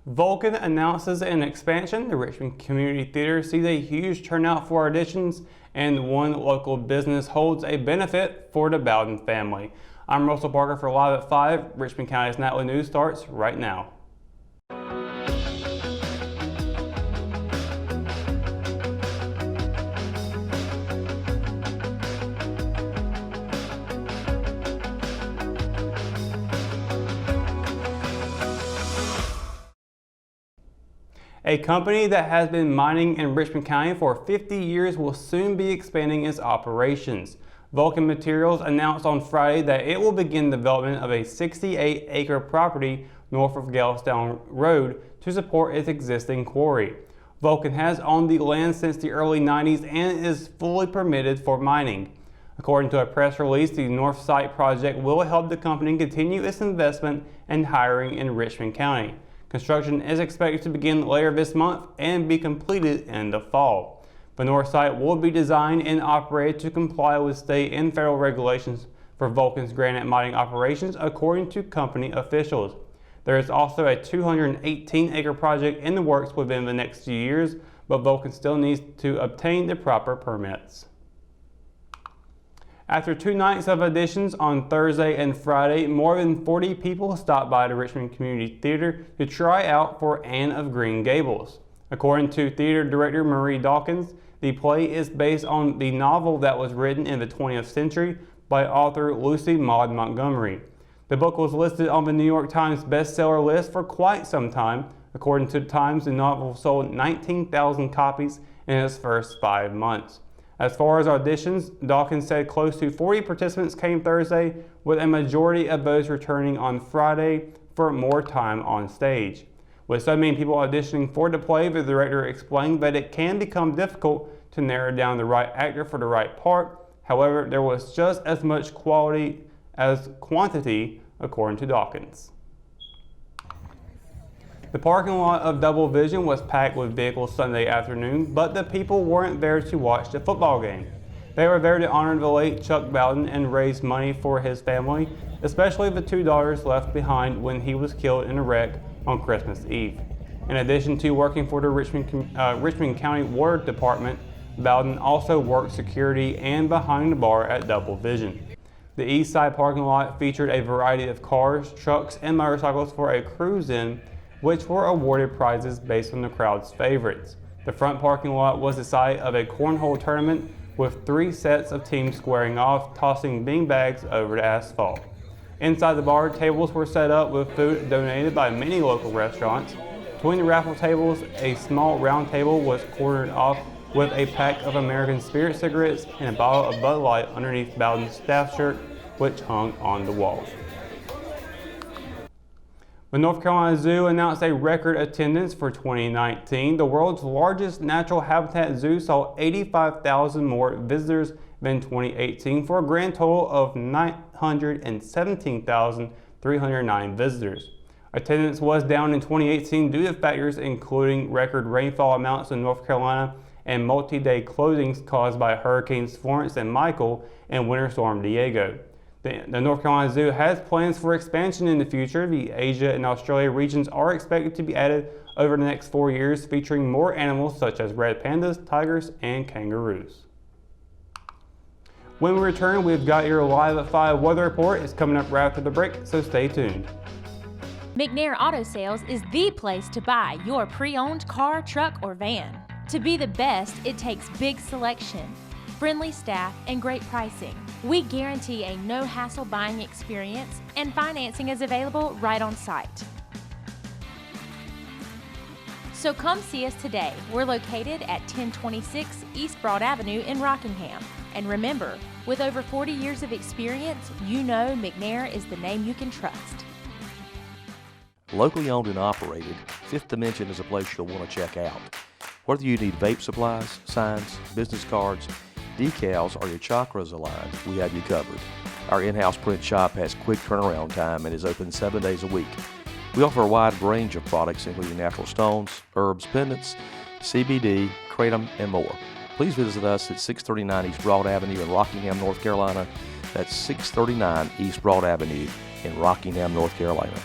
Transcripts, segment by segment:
Vulcan announces an expansion. The Richmond Community Theatre sees a huge turnout for auditions, and one local business holds a benefit for the Bowden family. I'm Russell Parker for Live at 5. Richmond County's Nightly News starts right now. A company that has been mining in Richmond County for 50 years will soon be expanding its operations. Vulcan Materials announced on Friday that it will begin development of a 68-acre property north of Galestown Road to support its existing quarry. Vulcan has owned the land since the early 90s and is fully permitted for mining. According to a press release, the North Site project will help the company continue its investment and hiring in Richmond County. Construction is expected to begin later this month and be completed in the fall. The North Site will be designed and operated to comply with state and federal regulations for Vulcan's granite mining operations, according to company officials. There is also a 218-acre project in the works within the next few years, but Vulcan still needs to obtain the proper permits. After 2 nights of auditions on Thursday and Friday, more than 40 people stopped by the Richmond Community Theatre to try out for Anne of Green Gables. According to theater director Marie Dawkins, the play is based on the novel that was written in the 20th century by author Lucy Maud Montgomery. The book was listed on the New York Times bestseller list for quite some time. According to the Times, the novel sold 19,000 copies in its first 5 months. As far as auditions, Dawkins said close to 40 participants came Thursday, with a majority of those returning on Friday for more time on stage. With so many people auditioning for the play, the director explained that it can become difficult to narrow down the right actor for the right part. However, there was just as much quality as quantity, according to Dawkins. The parking lot of Double Vision was packed with vehicles Sunday afternoon, but the people weren't there to watch the football game. They were there to honor the late Chuck Bowden and raise money for his family, especially the 2 daughters left behind when he was killed in a wreck on Christmas Eve. In addition to working for the Richmond County Water Department, Bowden also worked security and behind the bar at Double Vision. The east side parking lot featured a variety of cars, trucks, and motorcycles for a cruise-in, which were awarded prizes based on the crowd's favorites. The front parking lot was the site of a cornhole tournament with 3 sets of teams squaring off, tossing beanbags over the asphalt. Inside the bar, tables were set up with food donated by many local restaurants. Between the raffle tables, a small round table was cornered off with a pack of American Spirit cigarettes and a bottle of Bud Light underneath Bowden's staff shirt, which hung on the wall. The North Carolina Zoo announced a record attendance for 2019. The world's largest natural habitat zoo saw 85,000 more visitors than 2018 for a grand total of 917,309 visitors. Attendance was down in 2018 due to factors including record rainfall amounts in North Carolina and multi-day closings caused by Hurricanes Florence and Michael and Winter Storm Diego. The North Carolina Zoo has plans for expansion in the future. The Asia and Australia regions are expected to be added over the next 4 years, featuring more animals such as red pandas, tigers, and kangaroos. When we return, we've got your Live at 5 weather report. It's coming up right after the break, so stay tuned. McNair Auto Sales is the place to buy your pre-owned car, truck, or van. To be the best, it takes big selection, friendly staff, and great pricing. We guarantee a no-hassle buying experience, and financing is available right on site. So come see us today. We're located at 1026 East Broad Avenue in Rockingham. And remember, with over 40 years of experience, you know McNair is the name you can trust. Locally owned and operated, Fifth Dimension is a place you'll want to check out. Whether you need vape supplies, signs, business cards, decals, or your chakras aligned, we have you covered. Our in-house print shop has quick turnaround time and is open 7 days a week. We offer a wide range of products including natural stones, herbs, pendants, CBD, kratom, and more. Please visit us at 639 East Broad Avenue in Rockingham, North Carolina. That's 639 East Broad Avenue in Rockingham, North Carolina.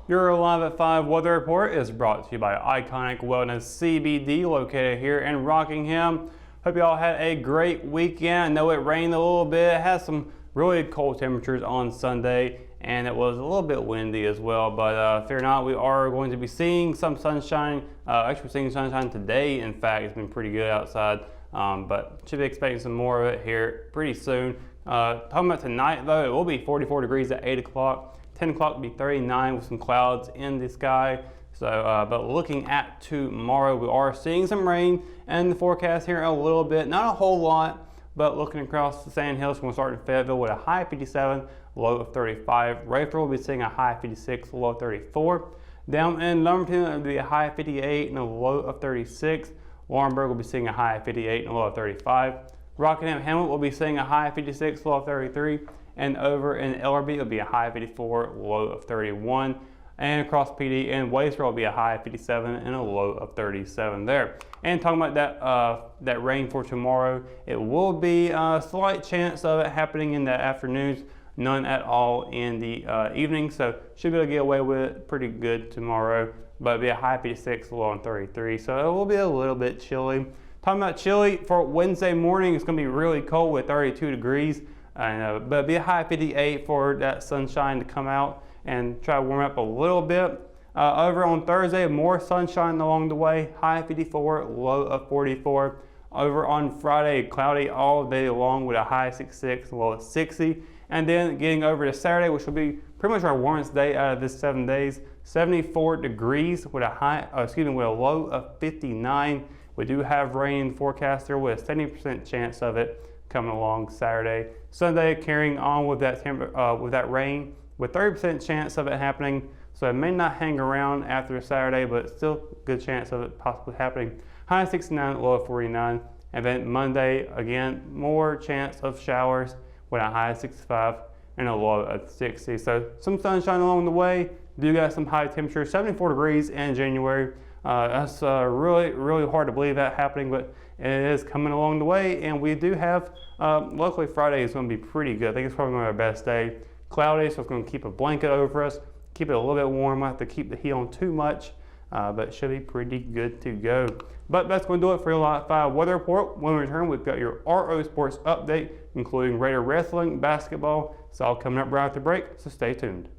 Your Live at 5 weather report is brought to you by Iconic Wellness CBD located here in Rockingham. Hope you all had a great weekend. I know it rained a little bit. It had some really cold temperatures on Sunday and it was a little bit windy as well, but fear not, we are going to be seeing some sunshine. Actually, we're seeing sunshine today. In fact, it's been pretty good outside, but should be expecting some more of it here pretty soon. Talking about tonight though, it will be 44 degrees at 8 o'clock. 10 o'clock will be 39 with some clouds in the sky. So, but looking at tomorrow, we are seeing some rain in the forecast here a little bit, not a whole lot, but looking across the Sand Hills, we're going to start in Fayetteville with a high 57, low of 35. Rayford will be seeing a high 56, low of 34. Down in Lumberton, it will be a high 58 and a low of 36. Laurinburg will be seeing a high 58 and a low of 35. Rockingham Hamlet will be seeing a high 56, low of 33. And over in Ellerby, it'll be a high 54, low of 31. And across PD and Waysboro will be a high 57 and a low of 37 there. And talking about that rain for tomorrow, it will be a slight chance of it happening in the afternoons, none at all in the evening. So should be able to get away with it pretty good tomorrow. But it'll be a high 56, low of 33. So it will be a little bit chilly. Talking about chilly for Wednesday morning, it's going to be really cold with 32 degrees. But it'll be a high 58 for that sunshine to come out and try to warm up a little bit. Over on Thursday, more sunshine along the way, high 54, low of 44. Over on Friday, cloudy all day long with a high 66, low of 60. And then getting over to Saturday, which will be pretty much our warmest day out of this 7 days, 74 degrees with a low of 59. We do have rain forecast there with a 70% chance of it coming along Saturday. Sunday carrying on with that rain with 30% chance of it happening. So it may not hang around after Saturday, but still good chance of it possibly happening. High 69, low of 49. And then Monday, again, more chance of showers with a high 65 and a low of 60. So some sunshine along the way. Do got some high temperatures, 74 degrees in January. That's really, really hard to believe that happening, but it is coming along the way. And we do have, luckily Friday is going to be pretty good. I think it's probably going to be our best day. Cloudy, so it's going to keep a blanket over us, keep it a little bit warm. Not to keep the heat on too much, but it should be pretty good to go. But that's going to do it for your Live 5 weather report. When we return, we've got your RO Sports update, including Raider wrestling, basketball. It's all coming up right after break, so stay tuned.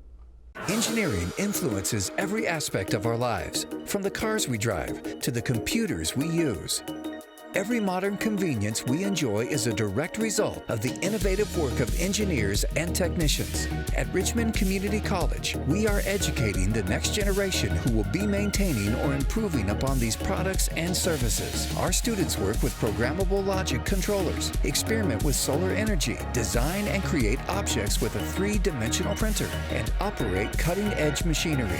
Engineering influences every aspect of our lives, from the cars we drive to the computers we use. Every modern convenience we enjoy is a direct result of the innovative work of engineers and technicians. At Richmond Community College, we are educating the next generation who will be maintaining or improving upon these products and services. Our students work with programmable logic controllers, experiment with solar energy, design and create objects with a 3-dimensional printer, and operate cutting-edge machinery.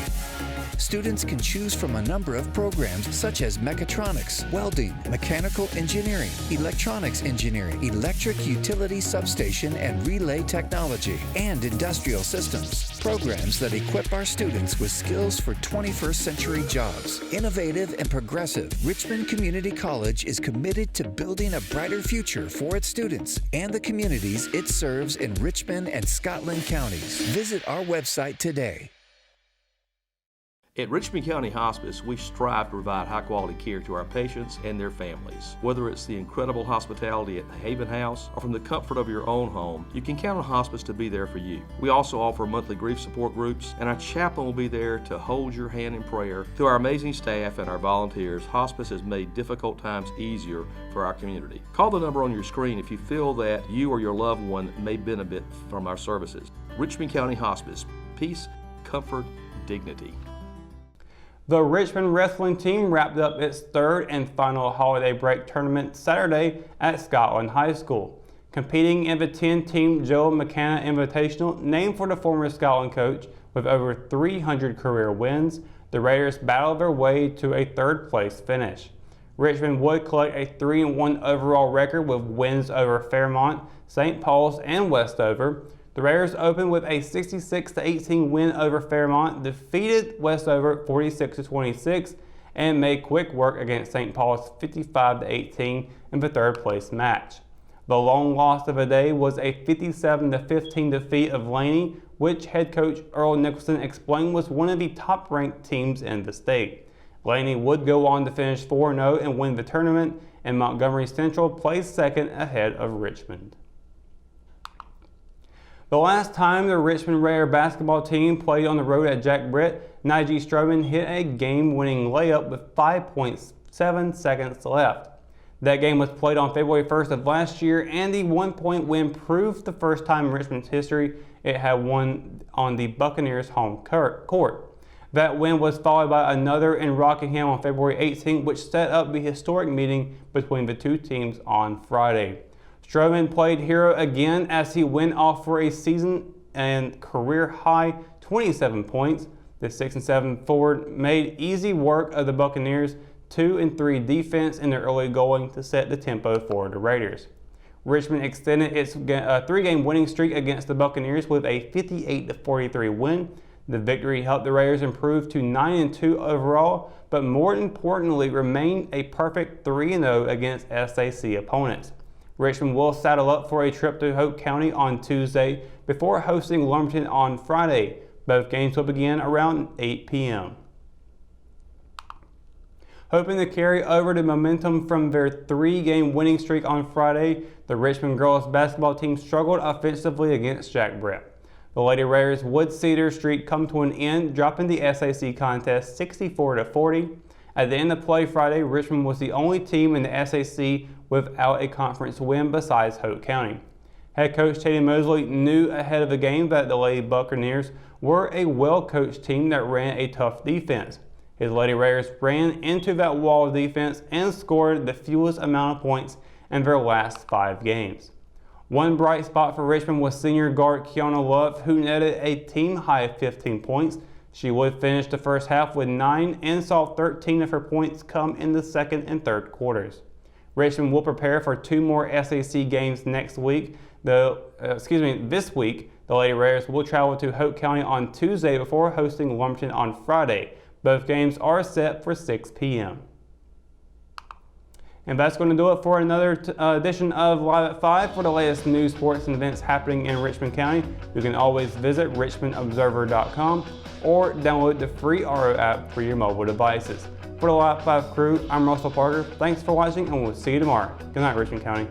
Students can choose from a number of programs such as mechatronics, welding, mechanical engineering, electronics engineering, electric utility substation and relay technology, and industrial systems. Programs that equip our students with skills for 21st century jobs. Innovative and progressive, Richmond Community College is committed to building a brighter future for its students and the communities it serves in Richmond and Scotland counties. Visit our website today. At Richmond County Hospice, we strive to provide high-quality care to our patients and their families. Whether it's the incredible hospitality at the Haven House or from the comfort of your own home, you can count on hospice to be there for you. We also offer monthly grief support groups, and our chaplain will be there to hold your hand in prayer. Through our amazing staff and our volunteers, hospice has made difficult times easier for our community. Call the number on your screen if you feel that you or your loved one may benefit from our services. Richmond County Hospice. Peace, comfort, dignity. The Richmond wrestling team wrapped up its third and final holiday break tournament Saturday at Scotland High School. Competing in the 10-team Joe McKenna Invitational, named for the former Scotland coach with over 300 career wins, the Raiders battled their way to a third-place finish. Richmond would collect a 3-1 overall record with wins over Fairmont, St. Paul's, and Westover. The Raiders opened with a 66-18 win over Fairmont, defeated Westover 46-26, and made quick work against St. Paul's 55-18 in the third-place match. The long loss of the day was a 57-15 defeat of Laney, which head coach Earl Nicholson explained was one of the top-ranked teams in the state. Laney would go on to finish 4-0 and win the tournament, and Montgomery Central placed second ahead of Richmond. The last time the Richmond Raider basketball team played on the road at Jack Britt, Nige Strowman hit a game-winning layup with 5.7 seconds left. That game was played on February 1st of last year, and the one-point win proved the first time in Richmond's history it had won on the Buccaneers' home court. That win was followed by another in Rockingham on February 18th, which set up the historic meeting between the two teams on Friday. Strowman played hero again as he went off for a season and career-high 27 points. The 6'7" forward made easy work of the Buccaneers' 2-3 defense in their early going to set the tempo for the Raiders. Richmond extended its three-game winning streak against the Buccaneers with a 58-43 win. The victory helped the Raiders improve to 9-2 overall, but more importantly remained a perfect 3-0 against SAC opponents. Richmond will saddle up for a trip to Hope County on Tuesday before hosting Lumberton on Friday. Both games will begin around 8 p.m. Hoping to carry over the momentum from their three-game winning streak on Friday, the Richmond girls basketball team struggled offensively against Jack Britt. The Lady Raiders would see their streak come to an end, dropping the SAC contest 64-40. At the end of play Friday, Richmond was the only team in the SAC without a conference win besides Hope County. Head coach Tatum Mosley knew ahead of the game that the Lady Buccaneers were a well-coached team that ran a tough defense. His Lady Raiders ran into that wall of defense and scored the fewest amount of points in their last 5 games. One bright spot for Richmond was senior guard Kiana Love, who netted a team-high 15 points. She would finish the first half with 9 and saw 13 of her points come in the second and third quarters. Richmond will prepare for 2 more SAC games next week. This week, the Lady Raiders will travel to Hope County on Tuesday before hosting Lumberton on Friday. Both games are set for 6 p.m. And that's going to do it for another edition of Live at 5. For the latest news, sports, and events happening in Richmond County, you can always visit richmondobserver.com or download the free RO app for your mobile devices. For the Live at 5 crew, I'm Russell Parker. Thanks for watching, and we'll see you tomorrow. Good night, Richmond County.